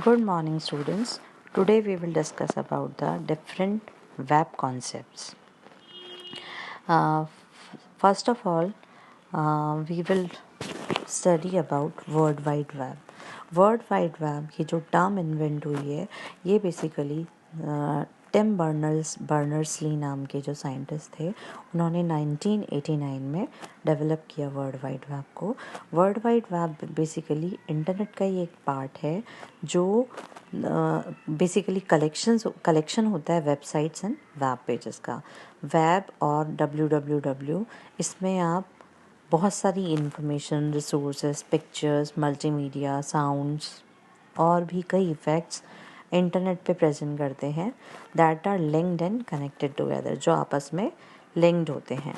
Good morning, students. Today we will discuss about the different web concepts. First of all, we will study about World Wide Web. World Wide Web ये जो term invent हुई है ये basically Tim Berners-Lee नाम के जो scientist थे उन्होंने 1989 में डेवलप किया वर्ल्ड वाइड वेब को। World wide web basically internet का ही एक पार्ट है जो बेसिकली कलेक्शन होता है वेबसाइट्स एंड वेब पेजेस का। वेब और www इसमें आप बहुत सारी information, resources, pictures, multimedia, sounds और भी कई इफ़ेक्ट्स इंटरनेट पे प्रेजेंट करते हैं that are linked and connected together, जो आपस में लिंक्ड होते हैं।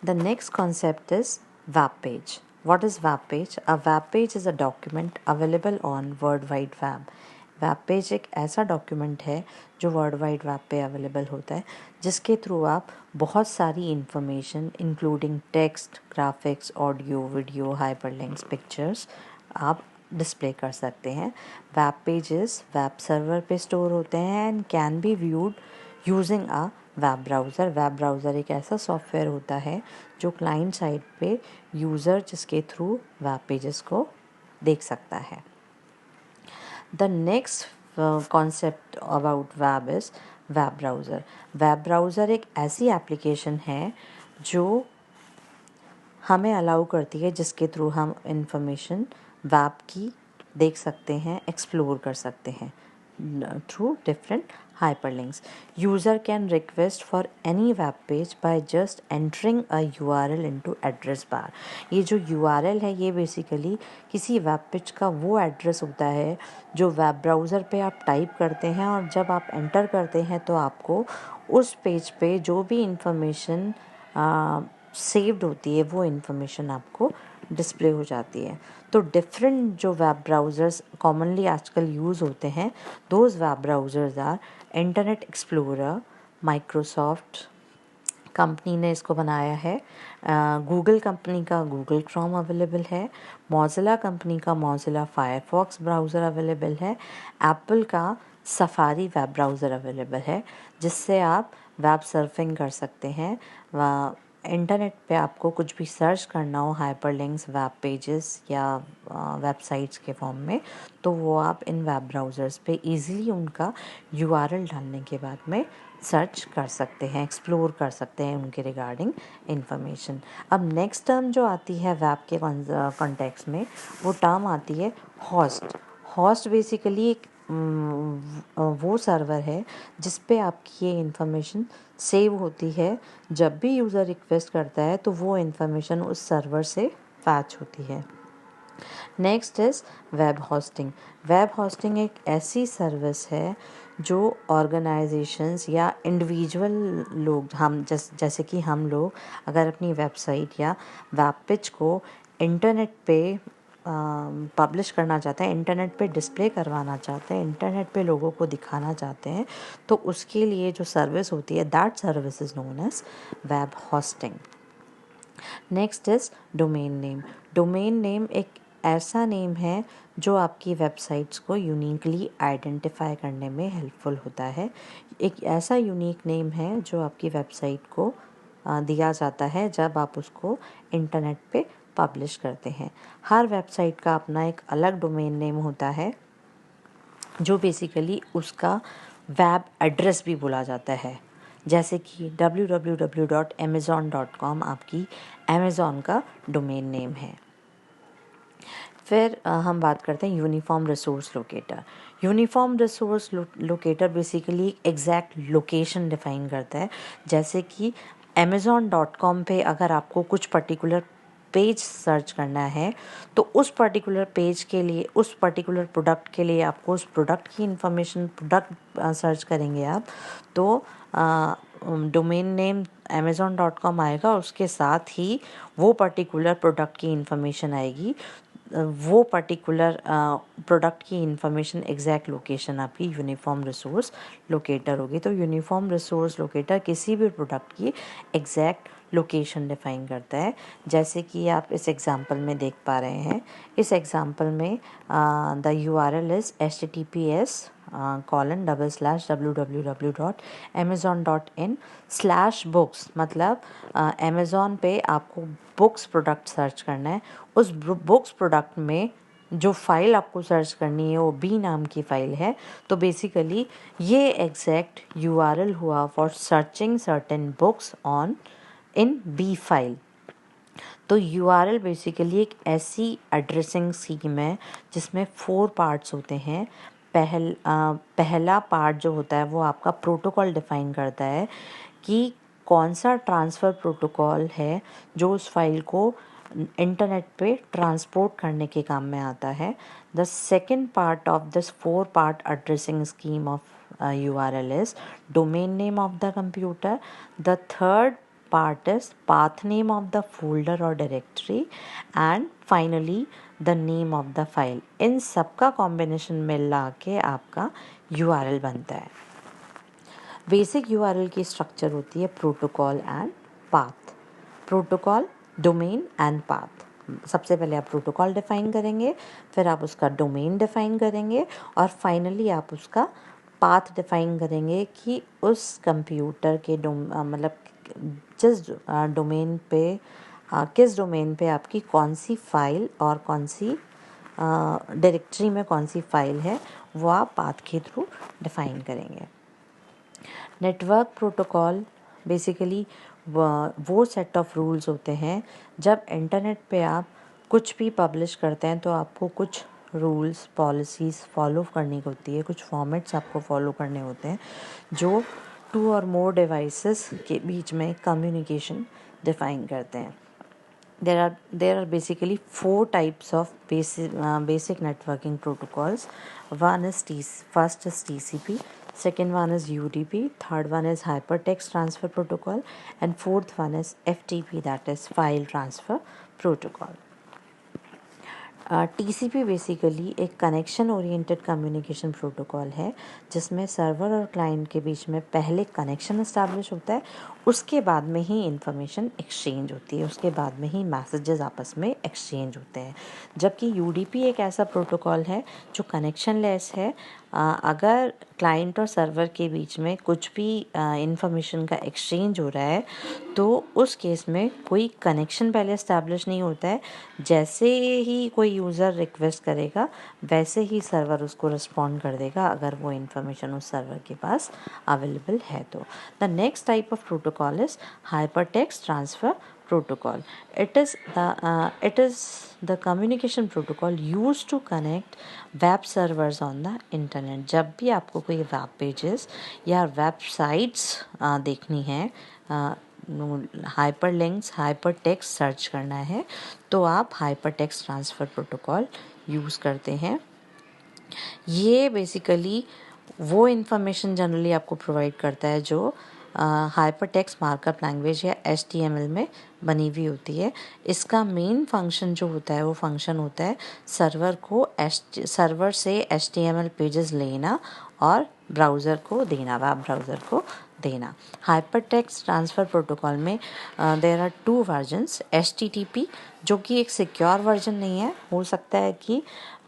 The next concept is web page. What is web page? A web page is a document available on World Wide Web. Web page एक ऐसा document है जो world wide web पे अवेलेबल होता है जिसके थ्रू आप बहुत सारी information including text, graphics, audio, video, hyperlinks, pictures आप डिस्प्ले कर सकते हैं। वेब पेजेस वेब सर्वर पे स्टोर होते हैं and can be viewed using a web browser. Web browser एक ऐसा सॉफ्टवेयर होता है जो क्लाइंट साइड पे यूज़र जिसके थ्रू वेब पेजेस को देख सकता है। The next concept about web is web browser. Web browser एक ऐसी एप्लीकेशन है जो हमें अलाउ करती है जिसके थ्रू हम इंफॉर्मेशन वेब की देख सकते हैं, एक्सप्लोर कर सकते हैं through different hyperlinks. User can request for any web page by just entering a URL into address bar. ये जो URL है ये बेसिकली किसी वेब पेज का वो एड्रेस होता है जो वेब ब्राउज़र पे आप टाइप करते हैं और जब आप एंटर करते हैं तो आपको उस पेज पे जो भी इंफॉर्मेशन सेव्ड होती है वो इंफॉर्मेशन आपको डिस्प्ले हो जाती है। तो डिफरेंट जो वेब ब्राउज़र्स कॉमनली आजकल यूज़ होते हैं those web browsers are Internet Explorer, Microsoft company ने इसको बनाया है, गूगल कंपनी का गूगल क्रोम अवेलेबल है, मोज़िला कंपनी का मोज़िला फायरफॉक्स ब्राउज़र अवेलेबल है, एप्पल का सफारी वेब ब्राउज़र अवेलेबल है जिससे आप वेब सर्फिंग कर सकते हैं। इंटरनेट पे आपको कुछ भी सर्च करना हो हाइपरलिंक्स, वेब पेजेस या वेबसाइट्स के फॉर्म में तो वो आप इन वेब ब्राउज़र्स पे इजीली उनका URL डालने के बाद में सर्च कर सकते हैं, एक्सप्लोर कर सकते हैं उनके रिगार्डिंग इंफॉर्मेशन। अब नेक्स्ट टर्म जो आती है वेब के कॉन्टेक्स्ट में वो टर्म आती है होस्ट। होस्ट बेसिकली एक वो सर्वर है जिस पे आपकी ये इंफॉर्मेशन सेव होती है। जब भी यूज़र रिक्वेस्ट करता है तो वो इंफॉर्मेशन उस सर्वर से फैच होती है। Next is web hosting. Web hosting एक ऐसी सर्विस है जो ऑर्गेनाइजेशंस या इंडिविजुअल लोग जैसे कि हम लोग अगर अपनी वेबसाइट या वेब पेज को इंटरनेट पे पब्लिश करना चाहते हैं, इंटरनेट पे डिस्प्ले करवाना चाहते हैं, इंटरनेट पे लोगों को दिखाना चाहते हैं तो उसके लिए जो सर्विस होती है that service is known as web hosting. Next is domain name. Domain name एक ऐसा नेम है जो आपकी वेबसाइट्स को यूनिकली आइडेंटिफाई करने में हेल्पफुल होता है। एक ऐसा यूनिक नेम है जो आपकी वेबसाइट को दिया जाता है जब आप उसको इंटरनेट पे पब्लिश करते हैं। हर वेबसाइट का अपना एक अलग डोमेन नेम होता है जो बेसिकली उसका वेब एड्रेस भी बोला जाता है, जैसे कि www.amazon.com आपकी अमेज़ॉन का डोमेन नेम है। फिर हम बात करते हैं uniform resource locator. Uniform resource locator basically exact location define करता है, जैसे कि amazon.com पे अगर आपको कुछ पर्टिकुलर पेज सर्च करना है तो उस पर्टिकुलर पेज के लिए, उस पर्टिकुलर प्रोडक्ट के लिए आपको उस प्रोडक्ट की इंफॉर्मेशन, प्रोडक्ट सर्च करेंगे आप तो डोमेन नेम amazon.com आएगा, उसके साथ ही वो पर्टिकुलर प्रोडक्ट की इंफॉर्मेशन आएगी, वो पर्टिकुलर प्रोडक्ट की इंफॉर्मेशन एग्जैक्ट लोकेशन आपकी यूनिफॉर्म रिसोर्स लोकेटर होगी। तो यूनिफॉर्म रिसोर्स लोकेटर किसी भी प्रोडक्ट की एग्जैक्ट लोकेशन डिफाइन करता है। जैसे कि आप इस एग्जांपल में देख पा रहे हैं, इस एग्जांपल में द URL इज़ https://www.amazon.in/books। मतलब अमेज़ॉन पे आपको बुक्स प्रोडक्ट सर्च करना है। उस बुक्स प्रोडक्ट में जो फाइल आपको सर्च करनी है वो बी नाम की फ़ाइल है। तो बेसिकली ये एग्जैक्ट URL हुआ for searching certain books on in B file. तो URL बेसिकली एक ऐसी एड्रेसिंग स्कीम है जिसमें 4 पार्ट्स होते हैं। पहला पार्ट जो होता है वो आपका प्रोटोकॉल डिफाइन करता है कि कौन सा ट्रांसफ़र प्रोटोकॉल है जो उस फाइल को इंटरनेट पे ट्रांसपोर्ट करने के काम में आता है। The second part of this 4 part addressing scheme of URL is domain name of the computer. The third part is path name of the folder or directory, and finally the name of the file. इन सबका combination मिला के आपका URL बनता है। Basic URL की structure होती है protocol and path. Protocol, domain and path. सबसे पहले आप प्रोटोकॉल डिफाइन करेंगे, फिर आप उसका डोमेन डिफाइन करेंगे और फाइनली आप उसका पाथ डिफाइन करेंगे कि उस कंप्यूटर के मतलब जिस डोमेन पे किस डोमेन पे आपकी कौन सी फ़ाइल और कौन सी डायरेक्टरी में कौन सी फ़ाइल है वो आप पाथ के थ्रू डिफाइन करेंगे। नेटवर्क प्रोटोकॉल बेसिकली वो सेट ऑफ रूल्स होते हैं। जब इंटरनेट पे आप कुछ भी पब्लिश करते हैं तो आपको कुछ रूल्स पॉलिसीज़ फॉलो करनी होती है, कुछ फॉर्मेट्स आपको फॉलो करने होते हैं जो 2 और मोर डिवाइसेस के बीच में कम्युनिकेशन डिफाइन करते हैं। There are basically 4 types of basic networking protocols. First is TCP, second one is UDP, third one is hypertext transfer protocol, and fourth one is FTP, that is file transfer protocol. TCP basically एक connection oriented communication protocol है जिसमें server और client के बीच में पहले connection establish होता है, उसके बाद में ही इंफॉर्मेशन एक्सचेंज होती है, उसके बाद में ही मैसेजेस आपस में एक्सचेंज होते हैं। जबकि UDP एक ऐसा प्रोटोकॉल है जो कनेक्शन लेस है। अगर क्लाइंट और सर्वर के बीच में कुछ भी इंफॉर्मेशन का एक्सचेंज हो रहा है तो उस केस में कोई कनेक्शन पहले इस्टेब्लिश नहीं होता है। जैसे ही कोई यूज़र रिक्वेस्ट करेगा वैसे ही सर्वर उसको रिस्पॉन्ड कर देगा अगर वो इंफॉर्मेशन उस सर्वर के पास अवेलेबल है तो। The next type of protocol is hypertext transfer protocol. It is the communication protocol used to connect web servers on the internet. जब भी आपको कोई वेब पेजेस या वेबसाइट्स देखनी है, hyper links hyper text search करना है तो आप hyper text transfer protocol use करते हैं। ये बेसिकली वो इन्फॉर्मेशन जनरली आपको प्रोवाइड करता है जो हाइपर टेक्स्ट मार्कअप लैंग्वेज या HTML में बनी हुई होती है। इसका मेन फंक्शन जो होता है वो फंक्शन होता है सर्वर से HTML पेजेस लेना और ब्राउज़र को देना, वेब ब्राउज़र को देना। हाइपर टेक्स्ट ट्रांसफ़र प्रोटोकॉल में देयर आर 2 वर्जन्स। HTTP जो कि एक सिक्योर वर्जन नहीं है, हो सकता है कि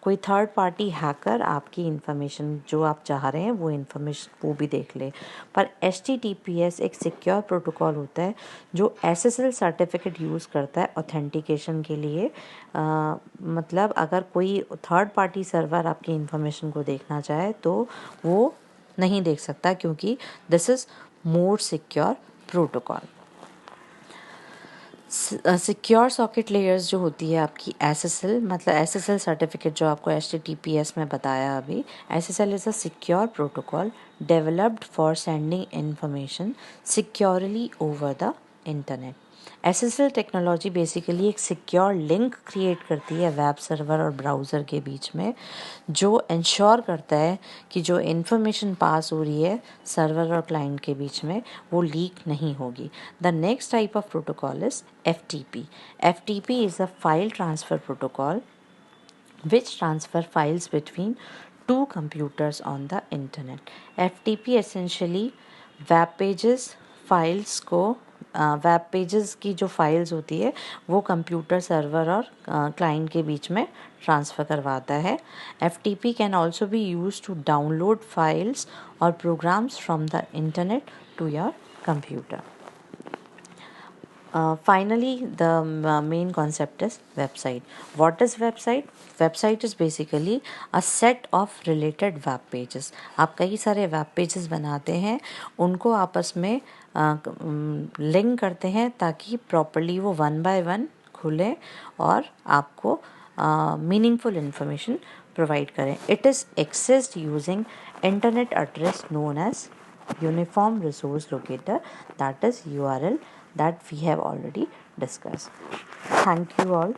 कोई थर्ड पार्टी हैकर आपकी इन्फॉर्मेशन जो आप चाह रहे हैं वो इन्फॉर्मेशन वो भी देख ले। पर HTTPS एक सिक्योर प्रोटोकॉल होता है जो SSL सर्टिफिकेट यूज़ करता है ऑथेंटिकेशन के लिए। मतलब अगर कोई थर्ड पार्टी सर्वर आपकी इन्फॉर्मेशन को देखना चाहे तो वो नहीं देख सकता क्योंकि this is more secure protocol. Secure socket layers जो होती है आपकी SSL, मतलब SSL सर्टिफिकेट जो आपको HTTPS में बताया अभी, SSL is a secure protocol developed for sending information securely over the internet. SSL technology basically एक सिक्योर लिंक क्रिएट करती है वेब सर्वर और ब्राउज़र के बीच में, जो इंश्योर करता है कि जो इन्फॉर्मेशन पास हो रही है सर्वर और क्लाइंट के बीच में वो लीक नहीं होगी। The next type of protocol is FTP. FTP is a file transfer protocol which transfer files between 2 computers on the internet. FTP essentially web pages files को वेब पेजेस की जो files होती है वो कंप्यूटर सर्वर और client के बीच में transfer करवाता है. FTP can also be used to download files और programs from the internet to your computer. Finally, the main concept is website. What is website? Website is basically a set of related web pages. आप कई सारे web pages बनाते हैं, उनको आपस में link करते हैं ताकि प्रॉपरली वो वन बाय वन खुले और आपको मीनिंगफुल इंफॉर्मेशन प्रोवाइड करें. It is accessed using internet address known as Uniform Resource Locator, that is URL, that we have already discussed. Thank you all.